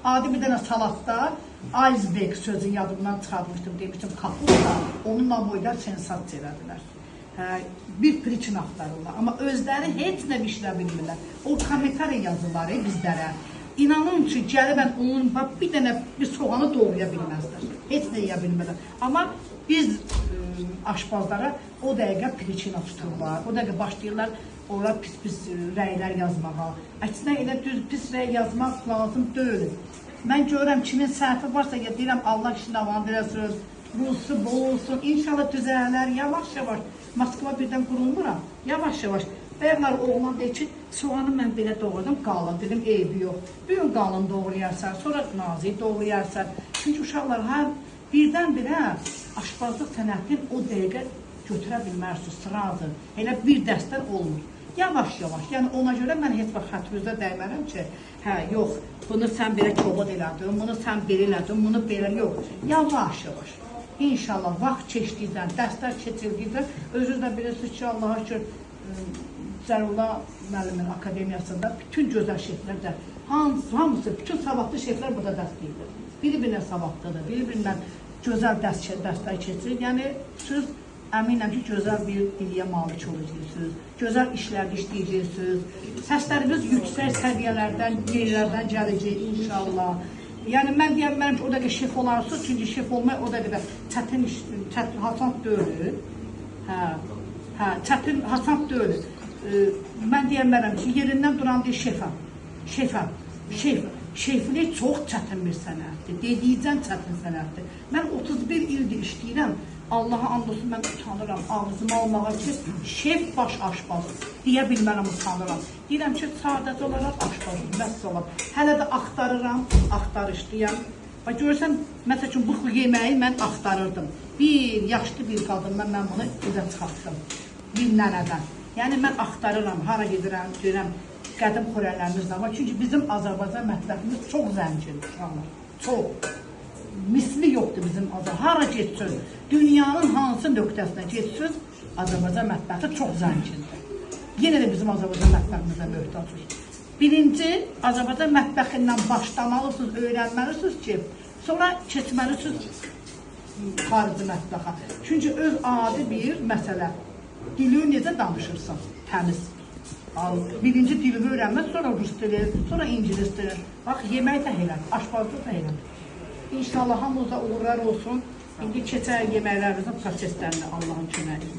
Adi bir dənə salatda iceberg sözü yadımdan çıxarmışdım, demişdim kapusta, onunla boyda sensasiya elədilər. Bir priçin axtarırlar, amma özləri heç nə bişirə bilmirlər. O komentariya yazıları bizlərə. İnanın ki, gəlibən onun bir dənə bir soğanı doğraya bilməzlər. Heç nə yeyə bilmirlər. Amma biz aşpazlara o dəqiqə priçina tuturlar, o dəqiqə başlayırlar ora pis-pis rəylər yazmağa. Əksinə elə düz pis rəy yazmaq lazım deyil. Mən görürəm kimin səhvi varsa, deyirəm Allah işin avanı verəsin, rusu bol olsun, inşallah düzələr, yavaş-yavaş. Moskva birdən qurulmuram, yavaş-yavaş. Bəyənlər oğlan deyir ki, soğanı mən belə doğradım, qalın, dedim, eybi yox. Bir gün qalın doğrayarsan, sonra nazik doğrayarsan. Çünki uşaqlar birdən-birə aşpazlıq sənətini o dəqiqə götürə bilmərsiniz, sıradır. Elə bir dəstən olmur. Yavaş-yavaş, yəni ona görə mən heç vaxt xətrinizə dəymərəm ki, yox, bunu sən belə kobod elədin, bunu sən belə elədin, bunu belə yox. Yavaş-yavaş. İnşallah vaxt keçdikdən, dərslər keçirdikdən, özünüz də bilirsiniz ki, Allaha şükür, Zərullah müəllimin akademiyasında bütün gözəl şeflər də, hamısı, bütün savadlı şeflər burada dərs deyirlər. Biri-birinə savadlıdır, biri-birindən gözəl dərslər keçirir. Yəni, siz əminəm ki, gözəl bir diliyə malik olacaqsınız, gözəl işlərdə işləyəcəksiniz, səslərimiz yüksək səviyyələrdən, yerlərdən gələcək inşallah. Yəni, mən deyəmərəm ki, o dəqiqə şef olarsınız, çünki şef olmaq o dəqiqə çətin, hasant deyil. Çətin, hasant deyil. Mən deyəmərəm ki, yerindən duran deyil şefəm. Şeflik çox çətin bir sənətdir, dediyicən çətin sənətdir. Mən 31 ildir işləyirəm, Allaha and olsun, mən utanıram, ağzıma almağa ki, şef baş aşpaz, deyə bilmərəm, utanıram. Deyirəm ki, sadəcə olaraq aşpazım, bəs olam. Hələ də axtarıram, axtarışdıyam. Görürsən, məsəl üçün, bu yeməyi mən axtarırdım. Bir yaşlı bir qadından mən bunu üzə çıxartdım, bir nənədən. Yəni, mən axtarıram, hara gedirəm, deyirəm, qədim xörəklərimiz də var. Çünki bizim Azərbaycan mətbəximiz çox zəngindir, çox. Misli yoxdur bizim Azərbaycan. Hara getsin, dünyanın hansı nöqtəsinə getsin, Azərbaycan mətbəxi çox zəngindir. Yenə də bizim Azərbaycan mətbəximizə möhtacız. Birinci, Azərbaycan mətbəxindən başlamalısınız, öyrənməlisiniz ki, sonra keçməlisiniz xarici mətbəxə. Çünki öz adi bir məsələ, dili necə danışırsan, təmiz. Birinci dilini öyrənmək, sonra rus dili, sonra ingilis dili. Bax, yemək də elədir, aşpazlıq da elədir. İnşallah hamımıza uğurlar olsun. İndi keçər yeməklərimizin proseslərini Allahın köməyi.